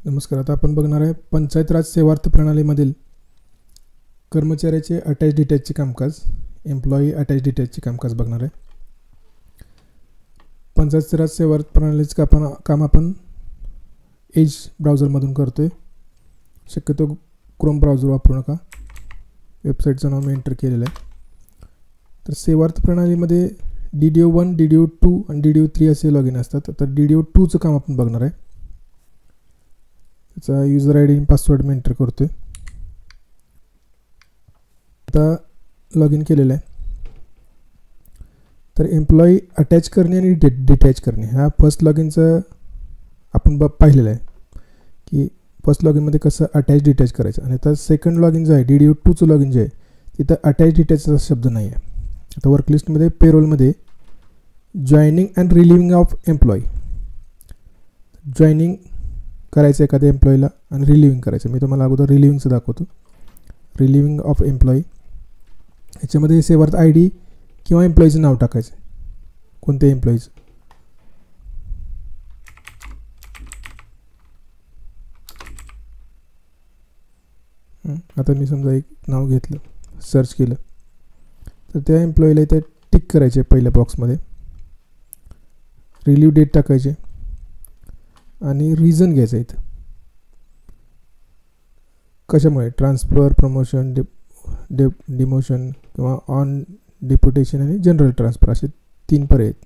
नमस्कार. आता आपण बघणार आहे पंचायत राज सेवार्थ प्रणालीमधील कर्मचाऱ्याचे अटॅच डिटॅचचे कामकाज, एम्प्लॉई अटॅच डिटॅचचे कामकाज बघणार आहे. पंचायत राज सेवार्थ प्रणालीचं काम आपण एज ब्राउझरमधून करतो आहे. शक्यतो क्रोम ब्राउझर वापरू नका. वेबसाईटचं नाव मी एंटर केलेलं आहे. तर सेवार्थ प्रणालीमध्ये DDO1, DDO2 आणि DDO3 असे लॉग इन असतात. तर DDO2चं काम आपण बघणार आहे. त्याचा यूजर आय डी आणि पासवर्ड मी एंटर करतो आहे. आता लॉग इन केलेलं आहे. तर एम्प्लॉई अटॅच करणे आणि डिटॅच करणे ह्या फर्स्ट लॉग इनचं आपण पाहिलेलं आहे की फर्स्ट लॉग इनमध्ये कसं अटॅच डिटॅच करायचं. आणि आता सेकंड लॉग इन जे आहे DDO2चं लॉग इन जे आहे तिथं अटॅच डिटॅचचा शब्द नाही आहे. आता वर्कलिस्टमध्ये पेरोलमध्ये joining and relieving of employee, joining करायचं एखाद्या एम्प्लॉईला आणि रिलिव्हिंग करायचं. मी तुम्हाला अगोदर रिलिव्हिंगचं दाखवतो. रिलिव्हिंग ऑफ एम्प्लॉई याच्यामध्ये सेवार्थ आय डी किंवा एम्प्लॉईचं नाव टाकायचं, कोणत्या एम्प्लॉईचं. आता मी समजा एक नाव घेतलं, सर्च केलं, तर त्या एम्प्लॉईला इथे टिक करायचे पहिल्या बॉक्समध्ये. रिलीव्ह डेट टाकायचे आणि रिझन घ्यायचं इथं. कशामुळे ट्रान्सफर, प्रमोशन, डिमोशन किंवा ऑन डिप्युटेशन आणि जनरल ट्रान्सफर असे 3 पर्याय आहेत.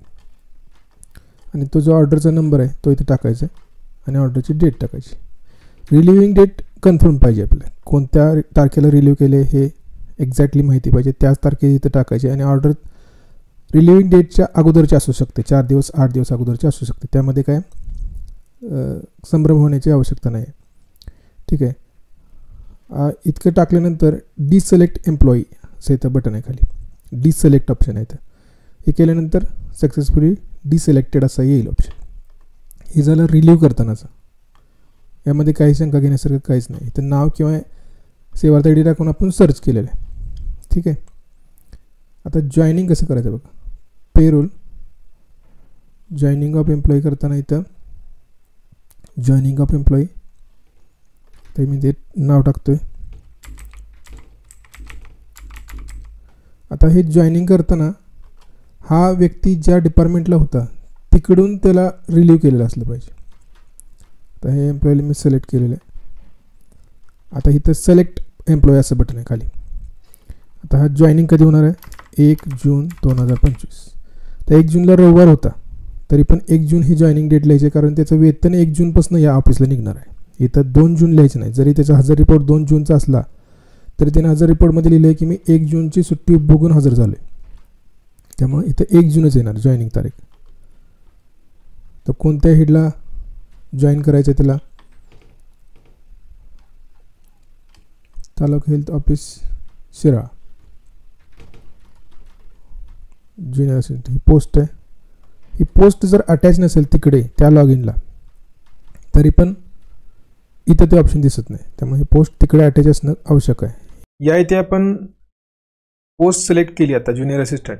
आणि तो जो ऑर्डरचा नंबर आहे तो इथे टाकायचा आणि ऑर्डरची डेट टाकायची. रिलिव्हिंग डेट कन्फर्म पाहिजे आपल्याला, कोणत्या तारखेला रिलीव्ह केले हे एक्झॅक्टली माहिती पाहिजे. त्याच तारखे इथं टाकायची. आणि ऑर्डर रिलिव्हिंग डेटच्या अगोदरची असू शकते, 4 दिवस 8 दिवस अगोदरची असू शकते. त्यामध्ये काय संभ्रम होण्याची आवश्यकता नाही. ठीक आहे. इतकं टाकल्यानंतर डिसिलेक्ट एम्प्लॉई असं इथं बटन आहे खाली, डिसिलेक्ट ऑप्शन आहे इथं. हे केल्यानंतर सक्सेसफुली डिसिलेक्टेड असा येईल ऑप्शन. हे झालं रिलीव्ह करतानाचं. यामध्ये काही शंका घेण्यासारखं काहीच नाही. इथं नाव किंवा सेवार्थ आय डी टाकून आपण सर्च केलेलं आहे. ठीक आहे. आता जॉईनिंग कसं करायचं बघा. पेरोल जॉईनिंग ऑफ एम्प्लॉई करताना इथं जॉईनिंग ऑफ एम्प्लॉई तर मी ते नाव टाकतोय. आता हे जॉईनिंग करताना हा व्यक्ती ज्या डिपार्टमेंटला होता तिकडून त्याला रिलीव्ह केलेलं असलं पाहिजे. तर हे एम्प्लॉईला मी सिलेक्ट केलेलं आहे. आता इथं सिलेक्ट एम्प्लॉई असं बटन आहे खाली. आता हा जॉईनिंग कधी होणार आहे? 1 जून 2025. तर 1 जूनला रविवार होता तरी पण 1 जून ही जॉईनिंग डेट लिहायची, कारण त्याचं वेतन 1 जूनपासून या ऑफिसला निघणार आहे. इथं 2 जून लिहायचं नाही. जरी त्याचा हजर रिपोर्ट 2 जूनचा असला तरी त्याने हजर रिपोर्टमध्ये लिहिलं आहे की मी 1 जूनची सुट्टी बघून हजर झालो आहे. त्यामुळे इथं 1 जूनच येणार जॉईनिंग तारीख. तर कोणत्या हेडला जॉईन करायचं त्याला? Taluka health office Shirala, junior assistant ही पोस्ट आहे. ही पोस्ट जर अटॅच नसेल तिकडे त्या लॉग इनला तरी पण इथं ते ऑप्शन दिसत नाही. त्यामुळे ही पोस्ट तिकडे अटॅच असणं आवश्यक आहे. या इथे आपण पोस्ट सिलेक्ट केली आता ज्युनियर असिस्टंट,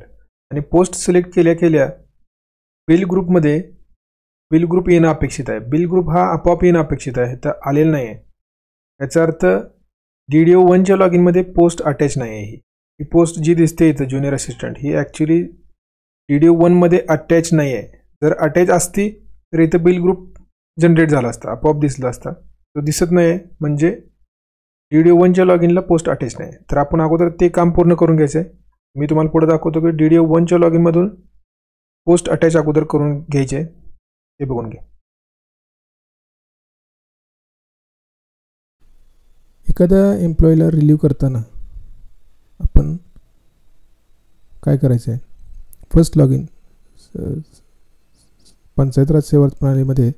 आणि पोस्ट सिलेक्ट केल्या बिल ग्रुपमध्ये बिल ग्रुप येणं अपेक्षित आहे. बिल ग्रुप हा आपोआप येणं अपेक्षित आहे, तर आलेलं नाही आहे. याचा अर्थ DDO1च्या लॉग इनमध्ये पोस्ट अटॅच नाही आहे. ही पोस्ट जी दिसते इथं ज्युनियर असिस्टंट ही ॲक्च्युली DDO1मध्ये अटॅच नाही आहे. जर अटॅच असती तर इथं बिल ग्रुप जनरेट झाला असता, आपोआप दिसला असता. तो दिसत नाही आहे म्हणजे DDO1च्या लॉग इनला पोस्ट अटॅच नाही. तर आपण अगोदर ते काम पूर्ण करून घ्यायचं आहे. मी तुम्हाला पुढे दाखवतो की DDO1च्या लॉग इनमधून पोस्ट अटॅच अगोदर करून घ्यायचे आहे. ते बघून घ्या. एखाद्या एम्प्लॉईला रिलीव्ह करताना आपण काय करायचं आहे? First log in Panchayat Raj Sevaarth प्रणालीमध्ये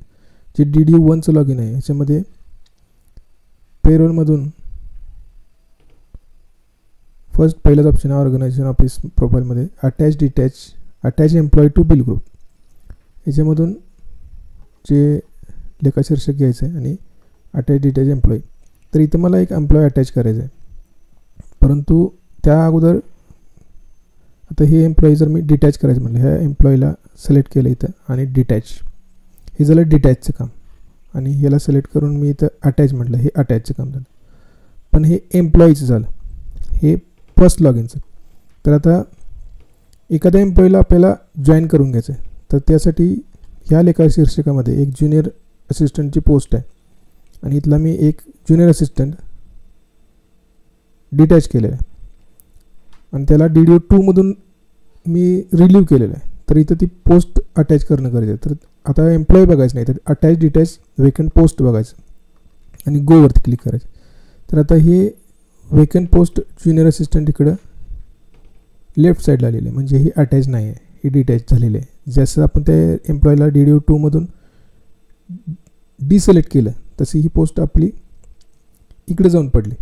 जे DDO1चं लॉग इन आहे ह्याच्यामध्ये पेरोलमधून फर्स्ट पहिलाच ऑप्शन आहे ऑर्गनायझेशन ऑफिस प्रोफाईलमध्ये attach employee to bill group. याच्यामधून जे लेखाशीर्षक घ्यायचं आहे आणि अटॅच डिटॅच एम्प्लॉई. तर इथं मला एक एम्प्लॉई अटॅच करायचं आहे, परंतु त्या अगोदर आता हे एम्प्लॉई जर मी डिटॅच करायचं म्हटलं, ह्या एम्प्लॉईला सिलेक्ट केलं इथं आणि डिटॅच, हे झालं डिटॅचचं काम. आणि ह्याला सिलेक्ट करून मी इथं अटॅच म्हटलं, हे अटॅचचं काम झालं. पण हे एम्प्लॉईचं झालं, हे फर्स्ट लॉग इनचं. तर आता एखाद्या एम्प्लॉईला आपल्याला जॉईन करून घ्यायचं आहे, तर त्यासाठी ह्या लेखा शीर्षकामध्ये एक ज्युनियर असिस्टंटची पोस्ट आहे आणि इथला मी एक ज्युनियर असिस्टंट डिटॅच केलेला आहे आणि त्याला DDO2मधून मी रिलीव्ह केलेलं आहे. तर इथं ती पोस्ट अटॅच करणं गरजेचं आहे. तर आता एम्प्लॉई बघायचं नाही, तर अटॅच डिटॅच वेकंट पोस्ट बघायचं आणि गोवरती क्लिक करायचं. तर आता हे वेकंट पोस्ट ज्युनियर असिस्टंट इकडं लेफ्ट साईडला आलेलं आहे, म्हणजे ही अटॅच नाही आहे, ही डिटॅच झालेली आहे. जसं आपण त्या एम्प्लॉईला DDO2मधून डिसिलेक्ट केलं तशी ही पोस्ट आपली इकडे जाऊन पडली.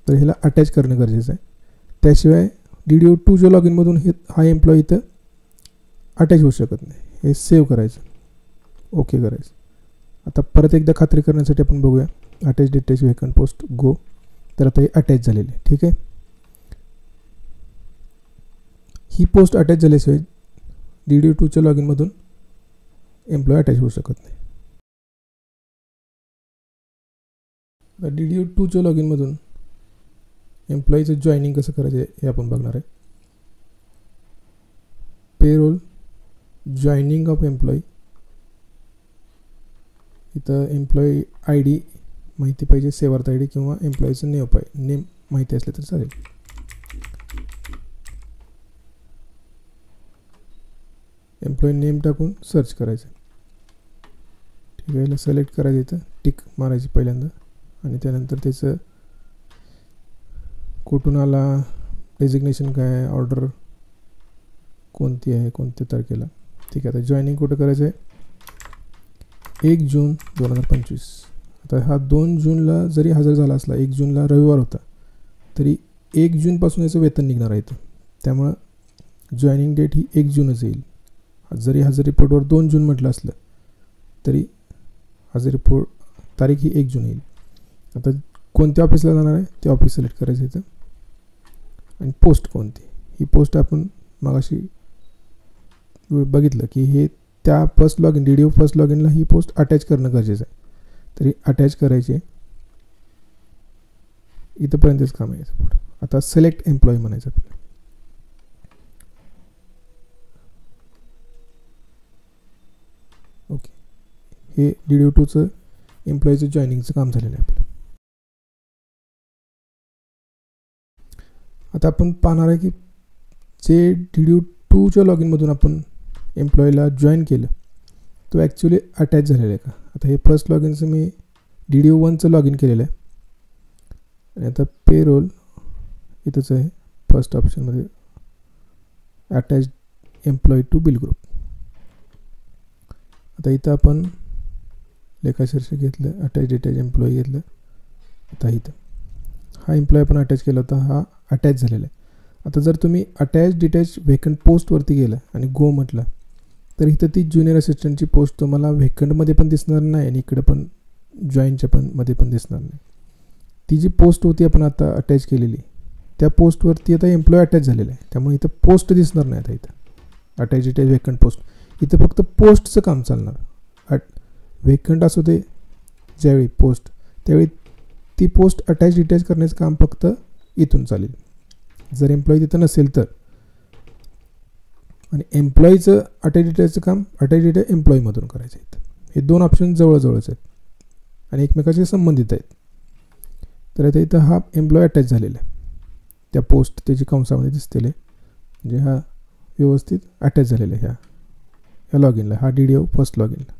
तर ह्याला अटॅच करणं गरजेचं आहे. त्याशिवाय DDO2च्या लॉग इनमधून हा एम्प्लॉई इथं अटॅच होऊ शकत नाही. हे सेव्ह करायचं, ओके करायचं. आता परत एकदा खात्री करण्यासाठी आपण बघूया, अटॅच डिटॅच वेकंट पोस्ट गो. तर आता हे अटॅच झालेले आहे, ठीक आहे. ही पोस्ट अटॅच झाल्याशिवाय DDO2च्या लॉग इनमधून एम्प्लॉई अटॅच होऊ शकत नाही. DDO2च्या लॉग इनमधून एम्प्लॉईचं जॉईनिंग कसं करायचं हे आपण बघणार आहे. Payroll joining of employee. इथं एम्प्लॉई ID माहिती पाहिजे, सेवार्थ ID किंवा एम्प्लॉईचं नेम माहिती असले तर चालेल. एम्प्लॉई नेम टाकून सर्च करायचं, ठीक आहे. याला सिलेक्ट करायचं, इथं टिक मारायची पहिल्यांदा आणि त्यानंतर त्याचं कुठून आला, डेजिग्नेशन काय आहे, ऑर्डर कोणती आहे, कोणत्या तारखेला, ठीक आहे. आता जॉईनिंग कुठं करायचं आहे, 1 जून 2025. आता हा 2 जूनला जरी हजर झाला असला, 1 जूनला रविवार होता, तरी 1 जूनपासून याचं वेतन निघणार आहे इथं. त्यामुळं जॉईनिंग डेट ही 1 जूनच येईल. जरी हजर रिपोर्टवर 2 जून म्हटलं असलं तरी हजर रिपोर्ट तारीख ही 1 जून येईल. आता कोणत्या ऑफिसला जाणार आहे ते ऑफिस सिलेक्ट करायचं इथं आणि पोस्ट कोणती. ही पोस्ट आपण मगाशी बघितलं की हे त्या first log in DDO first log इनला ही पोस्ट अटॅच करणं गरजेचं आहे. तरी अटॅच करायचे, इथंपर्यंतच काम आहे याचं पुढं. आता सिलेक्ट एम्प्लॉई म्हणायचं आपल्याला. ओके, हे DDO2चं एम्प्लॉईचं जॉईनिंगचं काम झालेलं आहे आपलं. आता आपण पाहणार आहे की जे DDO2च्या लॉग इनमधून आपण एम्प्लॉईला जॉईन केलं तो ॲक्च्युली अटॅच झालेला आहे का. आता हे फर्स्ट लॉग इनचं मी DDO1चं लॉग इन केलेलं आहे आणि आता पेरोल इथंच आहे फर्स्ट ऑप्शनमध्ये, attach employee to bill group. आता इथं आपण लेखाशीर्षक घेतलं, अटॅच डिटॅच एम्प्लॉई घेतलं. आता इथं हा एम्प्लॉई आपण अटॅच केला होता, हा अटॅच झालेला आहे. आता जर तुम्ही अटॅच डिटॅच व्हेकंट पोस्टवरती गेला आणि गो म्हटलं तर इथं ती ज्युनियर असिस्टंटची पोस्ट तुम्हाला व्हेकंटमध्ये पण दिसणार नाही आणि इकडं पण जॉईनच्या पण मध्ये पण दिसणार नाही. ती जी पोस्ट होती आपण आता अटॅच केलेली, त्या पोस्टवरती आता एम्प्लॉई अटॅच झालेला आहे. त्यामुळे इथं पोस्ट दिसणार नाही. आता इथं अटॅच डिटॅच व्हेकंट पोस्ट, इथं फक्त पोस्टचं काम चालणार. व्हेकंट असू दे ज्यावेळी पोस्ट, त्यावेळी ती पोस्ट अटॅच डिटॅच करण्याचं काम फक्त इथून चालेल. जर एम्प्लॉई तिथं नसेल तर. आणि एम्प्लॉईचं अटॅच डिटॅचचं काम अटॅच डिटॅच एम्प्लॉईमधून करायचं आहे. हे 2 ऑप्शन जवळजवळच आहेत आणि एकमेकाशी संबंधित आहेत. तर आता इथं हा एम्प्लॉई अटॅच झालेला आहे, त्या पोस्ट त्याची कंसामध्ये दिसतेले, म्हणजे हा व्यवस्थित अटॅच झालेला आहे ह्या लॉग इनला, हा DDO फर्स्ट लॉग इनला.